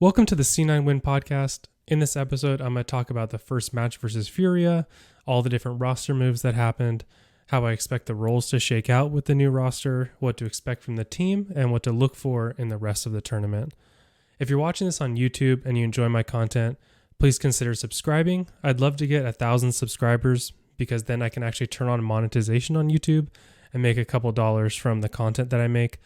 Welcome to the C9WIN podcast. In this episode, I'm going to talk about the first match versus Furia, all the different roster moves that happened, how I expect the roles to shake out with the new roster, what to expect from the team, and what to look for in the rest of the tournament. If you're watching this on YouTube and you enjoy my content, please consider subscribing. I'd love to get 1,000 subscribers because then I can actually turn on monetization on YouTube and make a couple dollars from the content that I make.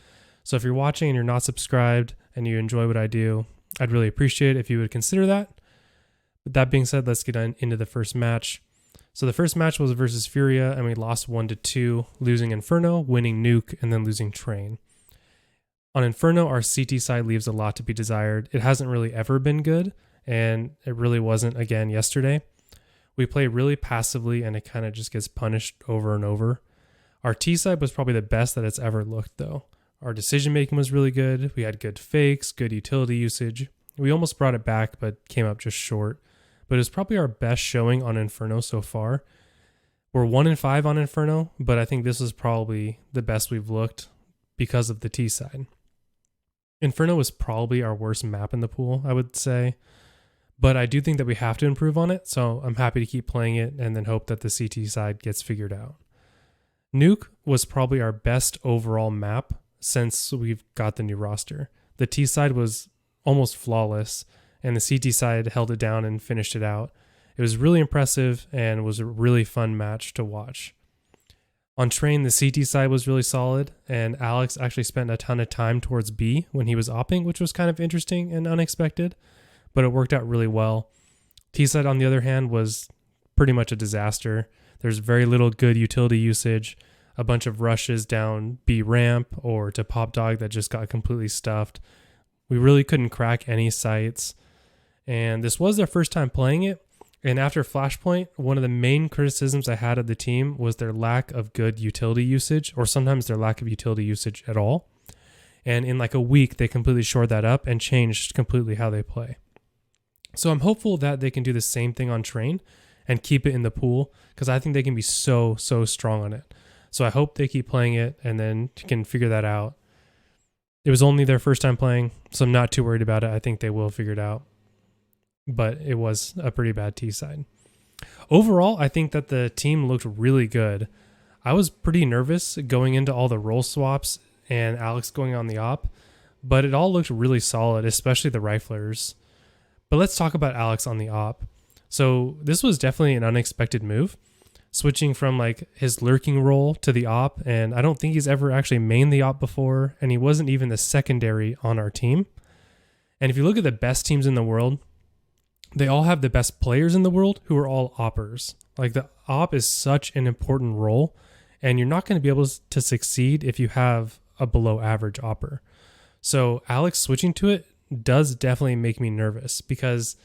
So if you're watching and you're not subscribed and you enjoy what I do, I'd really appreciate it if you would consider that. With that being said, let's get into the first match. So the first match was versus Furia, and we lost 1-2, losing Inferno, winning Nuke, and then losing Train. On Inferno, our CT side leaves a lot to be desired. It hasn't really ever been good, and it really wasn't again yesterday. We play really passively, and it kind of just gets punished over and over. Our T side was probably the best that it's ever looked, though. Our decision making was really good. We had good fakes, good utility usage. We almost brought it back, but came up just short. But it was probably our best showing on Inferno so far. We're 1-5 on Inferno, but I think this is probably the best we've looked because of the T side. Inferno was probably our worst map in the pool, I would say. But I do think that we have to improve on it, so I'm happy to keep playing it and then hope that the CT side gets figured out. Nuke was probably our best overall map since we've got the new roster. The T side was almost flawless, and the CT side held it down and finished it out. It was really impressive and was a really fun match to watch. On Train, the CT side was really solid, and Alex actually spent a ton of time towards B when he was Awping, which was kind of interesting and unexpected, but it worked out really well. T side, on the other hand, was pretty much a disaster. There's very little good utility usage, a bunch of rushes down B ramp or to Pop Dog that just got completely stuffed. We really couldn't crack any sites. And this was their first time playing it. And after Flashpoint, one of the main criticisms I had of the team was their lack of good utility usage, or sometimes their lack of utility usage at all. And in like a week, they completely shored that up and changed completely how they play. So I'm hopeful that they can do the same thing on Train and keep it in the pool, because I think they can be so strong on it. So I hope they keep playing it and then can figure that out. It was only their first time playing, so I'm not too worried about it. I think they will figure it out. But it was a pretty bad T side. Overall, I think that the team looked really good. I was pretty nervous going into all the role swaps and Alex going on the op, but it all looked really solid, especially the riflers. But let's talk about Alex on the op. So this was definitely an unexpected move, switching from like his lurking role to the op, and I don't think he's ever actually mained the op before, and he wasn't even the secondary on our team. And if you look at the best teams in the world, they all have the best players in the world who are all oppers. Like the op is such an important role, and you're not going to be able to succeed if you have a below average opper. So Alex switching to it does definitely make me nervous, because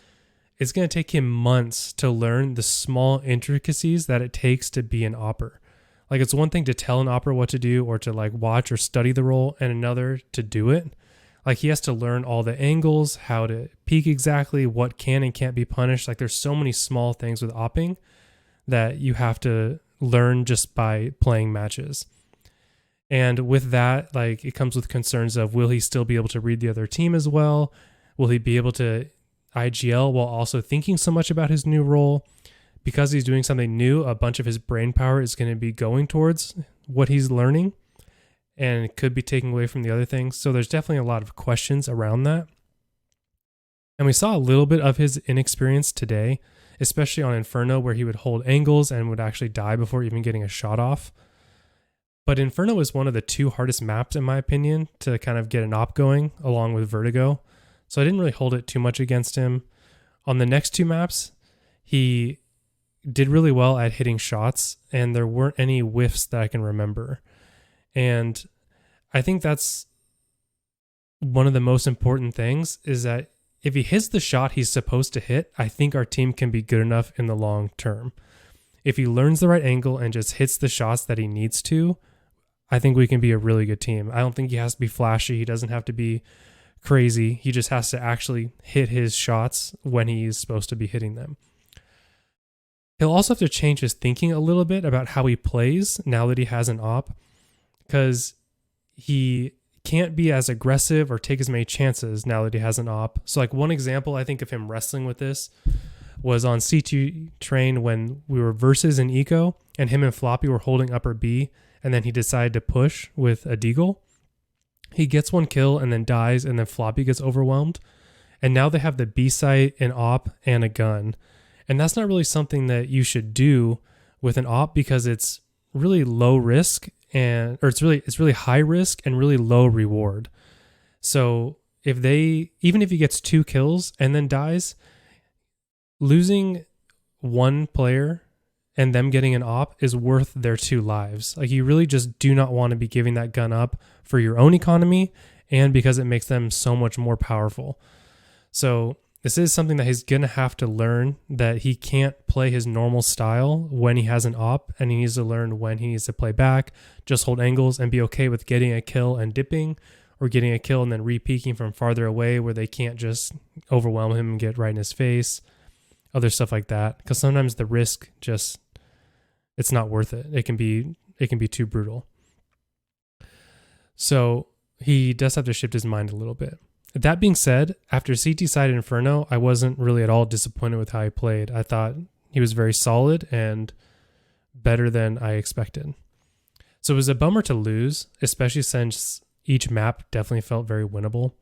it's going to take him months to learn the small intricacies that it takes to be an opper. Like, it's one thing to tell an opper what to do or to like watch or study the role, and another to do it. Like, he has to learn all the angles, how to peek exactly, what can and can't be punished. Like, there's so many small things with opping that you have to learn just by playing matches. And with that, like, it comes with concerns of, will he still be able to read the other team as well? Will he be able to IGL while also thinking so much about his new role? Because he's doing something new, a bunch of his brain power is going to be going towards what he's learning, and it could be taken away from the other things. So there's definitely a lot of questions around that. And we saw a little bit of his inexperience today, especially on Inferno, where he would hold angles and would actually die before even getting a shot off. But Inferno is one of the two hardest maps, in my opinion, to kind of get an op going, along with Vertigo. So I didn't really hold it too much against him. On the next two maps, he did really well at hitting shots, and there weren't any whiffs that I can remember. And I think that's one of the most important things, is that if he hits the shot he's supposed to hit, I think our team can be good enough in the long term. If he learns the right angle and just hits the shots that he needs to, I think we can be a really good team. I don't think he has to be flashy. He doesn't have to be crazy. He just has to actually hit his shots when he's supposed to be hitting them. He'll also have to change his thinking a little bit about how he plays now that he has an op, because he can't be as aggressive or take as many chances now that he has an op. So like one example I think of him wrestling with this was on C2 train when we were versus in eco and him and Floppy were holding upper B, and then he decided to push with a deagle. He gets one kill and then dies, and then Floppy gets overwhelmed. And now they have the B site, an op, and a gun. And that's not really something that you should do with an op because it's really low risk it's really high risk and really low reward. So even if he gets 2 kills and then dies, losing one player and them getting an op is worth their 2 lives. Like you really just do not want to be giving that gun up for your own economy and because it makes them so much more powerful. So this is something that he's going to have to learn, that he can't play his normal style when he has an op, and he needs to learn when he needs to play back, just hold angles and be okay with getting a kill and dipping, or getting a kill and then re-peeking from farther away where they can't just overwhelm him and get right in his face, other stuff like that. Because sometimes the risk it's not worth it. It can be too brutal. So he does have to shift his mind a little bit. That being said, after CT side Inferno, I wasn't really at all disappointed with how he played. I thought he was very solid and better than I expected. So it was a bummer to lose, especially since each map definitely felt very winnable.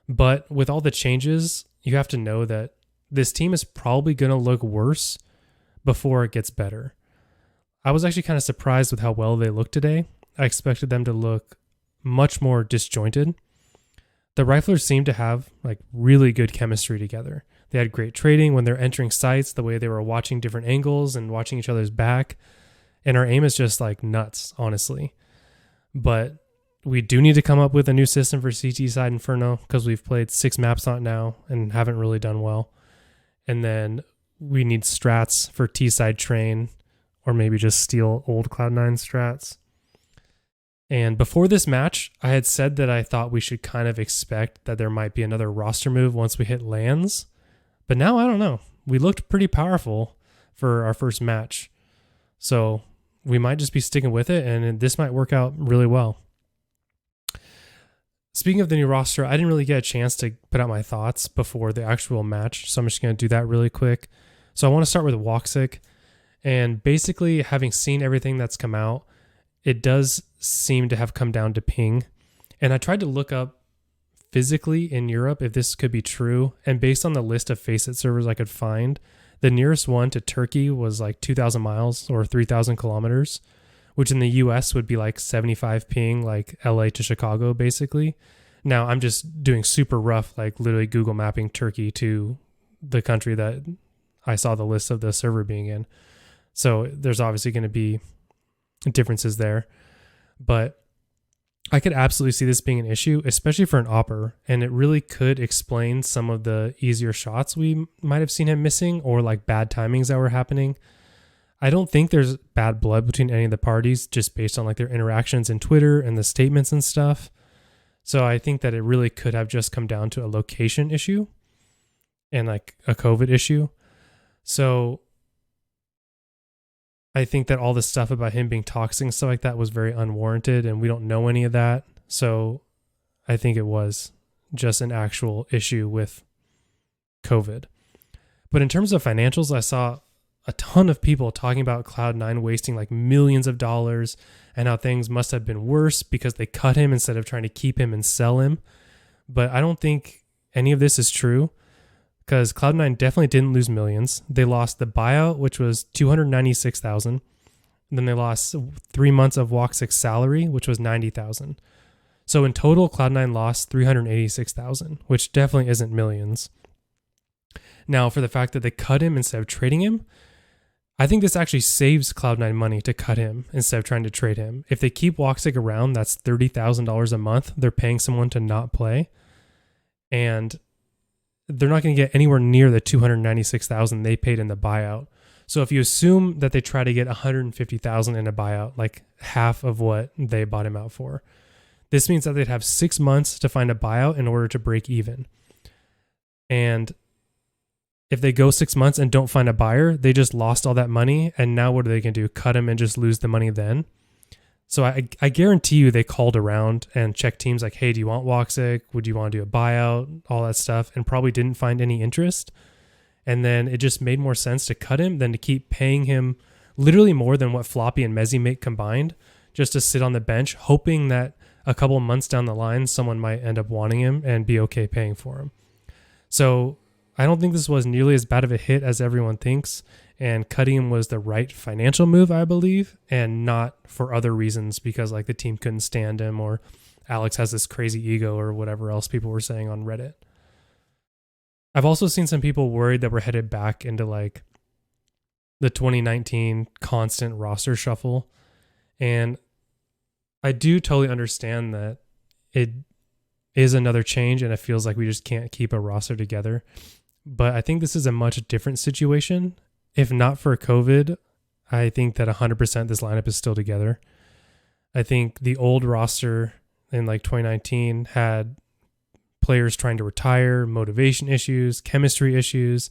But with all the changes, you have to know that this team is probably going to look worse before it gets better. I was actually kind of surprised with how well they looked today. I expected them to look much more disjointed. The riflers seemed to have like really good chemistry together. They had great trading when they're entering sites, the way they were watching different angles and watching each other's back. And our aim is just like nuts, honestly. But we do need to come up with a new system for CT side Inferno because we've played 6 maps on it now and haven't really done well. And then we need strats for T side train, or maybe just steal old Cloud9 strats. And before this match, I had said that I thought we should kind of expect that there might be another roster move once we hit lands. But now I don't know. We looked pretty powerful for our first match. So we might just be sticking with it, and this might work out really well. Speaking of the new roster, I didn't really get a chance to put out my thoughts before the actual match, so I'm just going to do that really quick. So I want to start with Woxic. And basically, having seen everything that's come out, it does seem to have come down to ping. And I tried to look up physically in Europe if this could be true. And based on the list of Faceit servers I could find, the nearest one to Turkey was like 2,000 miles or 3,000 kilometers, which in the US would be like 75 ping, like LA to Chicago, basically. Now, I'm just doing super rough, like literally Google mapping Turkey to the country that I saw the list of the server being in. So there's obviously going to be differences there, but I could absolutely see this being an issue, especially for an opper, and it really could explain some of the easier shots we might have seen him missing, or like bad timings that were happening. I don't think there's bad blood between any of the parties, just based on like their interactions in Twitter and the statements and stuff. So I think that it really could have just come down to a location issue and like a COVID issue. So I think that all this stuff about him being toxic and stuff like that was very unwarranted, and we don't know any of that. So I think it was just an actual issue with COVID. But in terms of financials, I saw a ton of people talking about Cloud9 wasting like millions of dollars and how things must have been worse because they cut him instead of trying to keep him and sell him. But I don't think any of this is true, because Cloud9 definitely didn't lose millions. They lost the buyout, which was $296,000. Then they lost 3 months of Woxic's salary, which was $90,000. So in total, Cloud9 lost $386,000, which definitely isn't millions. Now, for the fact that they cut him instead of trading him, I think this actually saves Cloud9 money to cut him instead of trying to trade him. If they keep Woxic around, that's $30,000 a month they're paying someone to not play. And they're not going to get anywhere near the $296,000 they paid in the buyout. So if you assume that they try to get $150,000 in a buyout, like half of what they bought him out for, this means that they'd have 6 months to find a buyout in order to break even. And if they go 6 months and don't find a buyer, they just lost all that money. And now what are they going to do? Cut him and just lose the money then? So I guarantee you they called around and checked teams like, hey, do you want Woxic? Would you want to do a buyout? All that stuff, and probably didn't find any interest. And then it just made more sense to cut him than to keep paying him literally more than what Floppy and Mezzi make combined, just to sit on the bench, hoping that a couple of months down the line, someone might end up wanting him and be okay paying for him. So I don't think this was nearly as bad of a hit as everyone thinks. And cutting him was the right financial move, I believe, and not for other reasons because like the team couldn't stand him or Alex has this crazy ego or whatever else people were saying on Reddit. I've also seen some people worried that we're headed back into like the 2019 constant roster shuffle. And I do totally understand that it is another change and it feels like we just can't keep a roster together. But I think this is a much different situation. If not for COVID, I think that 100% this lineup is still together. I think the old roster in like 2019 had players trying to retire, motivation issues, chemistry issues.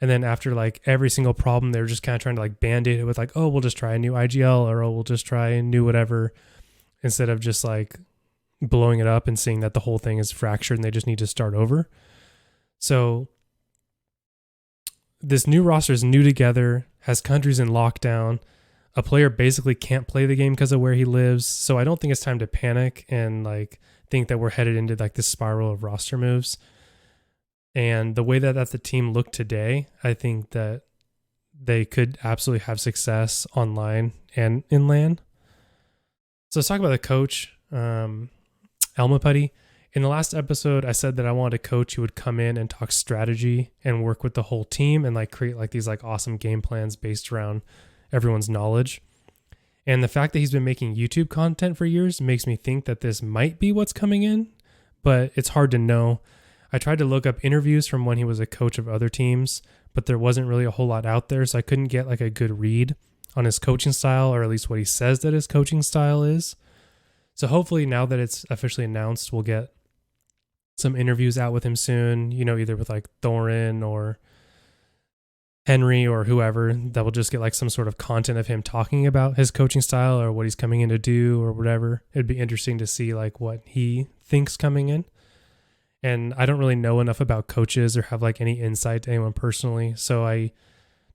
And then after like every single problem, they were just kind of trying to like band-aid it with like, oh, we'll just try a new IGL or oh, we'll just try a new whatever, instead of just like blowing it up and seeing that the whole thing is fractured and they just need to start over. So this new roster is new together, has countries in lockdown. A player basically can't play the game because of where he lives. So I don't think it's time to panic and like think that we're headed into like this spiral of roster moves. And the way that the team looked today, I think that they could absolutely have success online and in LAN. So let's talk about the coach, Elma Putty. In the last episode, I said that I wanted a coach who would come in and talk strategy and work with the whole team and like create like these like awesome game plans based around everyone's knowledge. And the fact that he's been making YouTube content for years makes me think that this might be what's coming in, but it's hard to know. I tried to look up interviews from when he was a coach of other teams, but there wasn't really a whole lot out there, so I couldn't get like a good read on his coaching style, or at least what he says that his coaching style is. So hopefully now that it's officially announced, we'll get some interviews out with him soon, you know, either with like Thorin or Henry or whoever, that will just get like some sort of content of him talking about his coaching style or what he's coming in to do or whatever. It'd be interesting to see like what he thinks coming in. And I don't really know enough about coaches or have like any insight to anyone personally. So I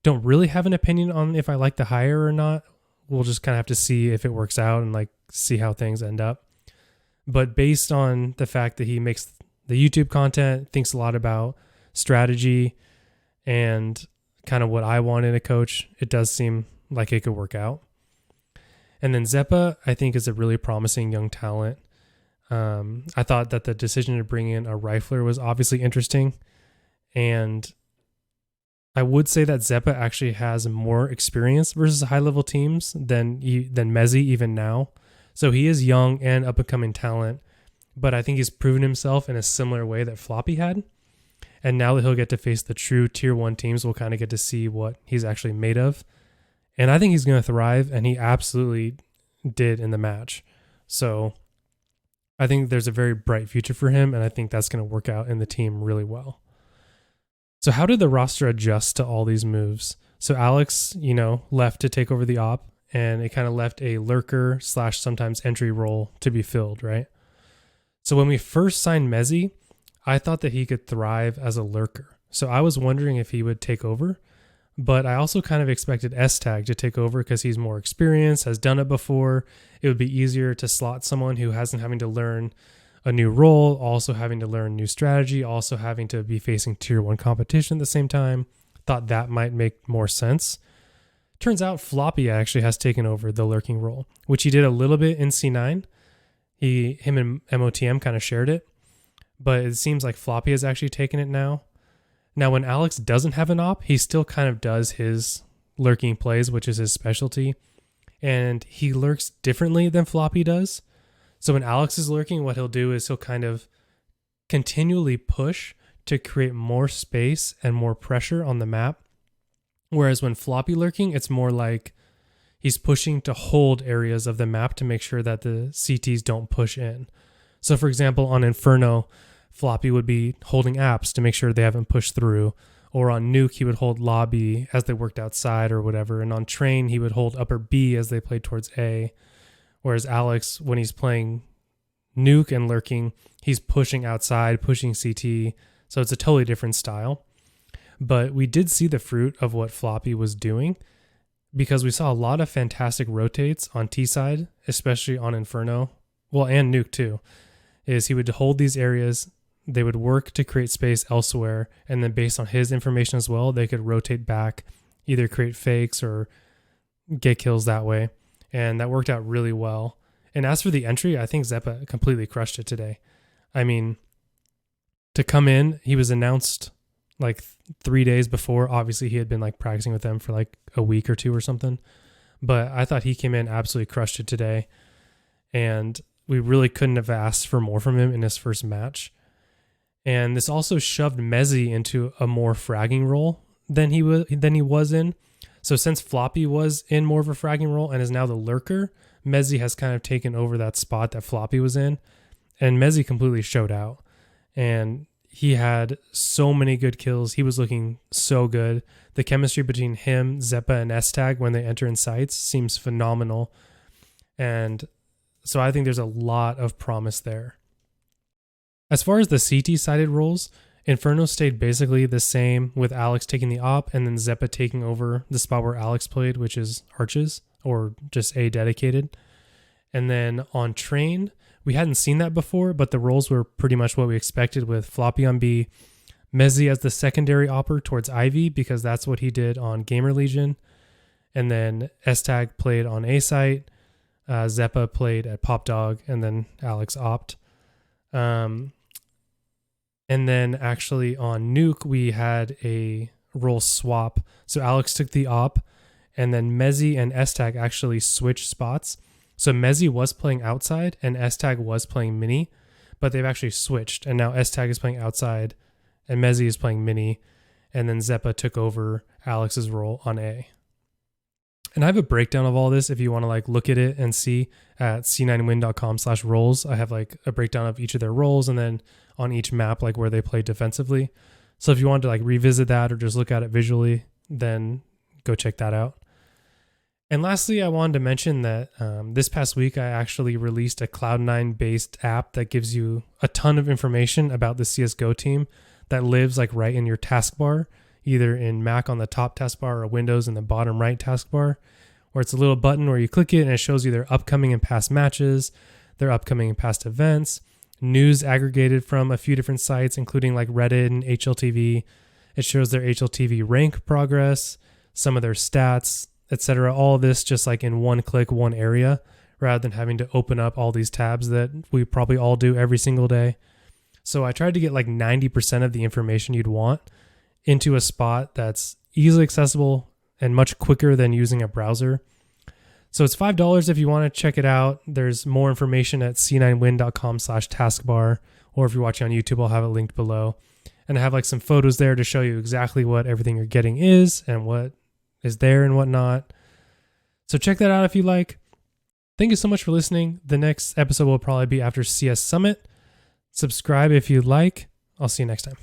don't really have an opinion on if I like the hire or not. We'll just kind of have to see if it works out and like see how things end up. But based on the fact that he makes the YouTube content, thinks a lot about strategy and kind of what I want in a coach, it does seem like it could work out. And then Zeppa, I think, is a really promising young talent. I thought that the decision to bring in a rifler was obviously interesting. And I would say that Zeppa actually has more experience versus high-level teams than Mezzi even now. So he is young and up-and-coming talent, but I think he's proven himself in a similar way that Floppy had. And now that he'll get to face the true tier 1 teams, we'll kind of get to see what he's actually made of. And I think he's going to thrive, and he absolutely did in the match. So I think there's a very bright future for him, and I think that's going to work out in the team really well. So how did the roster adjust to all these moves? So Alex, left to take over the op, and it kind of left a lurker / sometimes entry role to be filled, right? So when we first signed Mezzi, I thought that he could thrive as a lurker. So I was wondering if he would take over, but I also kind of expected S-Tag to take over because he's more experienced, has done it before. It would be easier to slot someone who hasn't having to learn a new role, also having to learn new strategy, also having to be facing tier 1 competition at the same time. Thought that might make more sense. Turns out Floppy actually has taken over the lurking role, which he did a little bit in C9. Him and MOTM kind of shared it, but it seems like Floppy has actually taken it now. Now, when Alex doesn't have an op, he still kind of does his lurking plays, which is his specialty, and he lurks differently than Floppy does. So when Alex is lurking, what he'll do is he'll kind of continually push to create more space and more pressure on the map. Whereas when Floppy lurking, it's more like he's pushing to hold areas of the map to make sure that the CTs don't push in. So for example, on Inferno, Floppy would be holding apps to make sure they haven't pushed through. Or on Nuke, he would hold lobby as they worked outside or whatever. And on Train, he would hold upper B as they played towards A. Whereas Alex, when he's playing nuke and lurking, he's pushing outside, pushing CT. So it's a totally different style. But we did see the fruit of what Floppy was doing, because we saw a lot of fantastic rotates on T side, especially on Inferno. Well, and nuke too. Is he would hold these areas, they would work to create space elsewhere, and then based on his information as well, they could rotate back, either create fakes or get kills that way. And that worked out really well. And as for the entry, I think Zeppa completely crushed it today. I mean, to come in, he was announced like 3 days before. Obviously, he had been like practicing with them for like a week or two or something. But I thought he came in, absolutely crushed it today. And we really couldn't have asked for more from him in his first match. And this also shoved Mezzi into a more fragging role than he was in. So since Floppy was in more of a fragging role and is now the lurker, Mezzi has kind of taken over that spot that Floppy was in. And Mezzi completely showed out. And he had so many good kills. He was looking so good. The chemistry between him, Zeppa, and S-Tag when they enter in sites seems phenomenal. And so I think there's a lot of promise there. As far as the CT-sided roles, Inferno stayed basically the same, with Alex taking the op and then Zeppa taking over the spot where Alex played, which is Arches, or just A dedicated. And then on Train, we hadn't seen that before, but the roles were pretty much what we expected, with Floppy on B, Mezzi as the secondary opper towards Ivy, because that's what he did on Gamer Legion. And then S-Tag played on A site, Zeppa played at Pop Dog, and then Alex opt. And then actually on Nuke, we had a role swap. So Alex took the op, and then Mezzi and S-Tag actually switched spots. So Mezzi was playing outside and S-Tag was playing mini, but they've actually switched. And now S-Tag is playing outside and Mezzi is playing mini. And then Zeppa took over Alex's role on A. And I have a breakdown of all this if you want to like look at it and see at c9win.com/roles. I have like a breakdown of each of their roles and then on each map, like where they play defensively. So if you want to like revisit that or just look at it visually, then go check that out. And lastly, I wanted to mention that this past week, I actually released a Cloud9 based app that gives you a ton of information about the CSGO team that lives like right in your taskbar, either in Mac on the top taskbar or Windows in the bottom right taskbar, where it's a little button where you click it and it shows you their upcoming and past matches, their upcoming and past events, news aggregated from a few different sites, including like Reddit and HLTV. It shows their HLTV rank progress, some of their stats, etc. All this just like in one click, one area, rather than having to open up all these tabs that we probably all do every single day. So I tried to get like 90% of the information you'd want into a spot that's easily accessible and much quicker than using a browser. So it's $5 if you want to check it out. There's more information at c9win.com/taskbar, or if you're watching on YouTube, I'll have it linked below. And I have like some photos there to show you exactly what everything you're getting is and what is there and whatnot. So check that out if you like. Thank you so much for listening. The next episode will probably be after CS Summit. Subscribe if you like. I'll see you next time.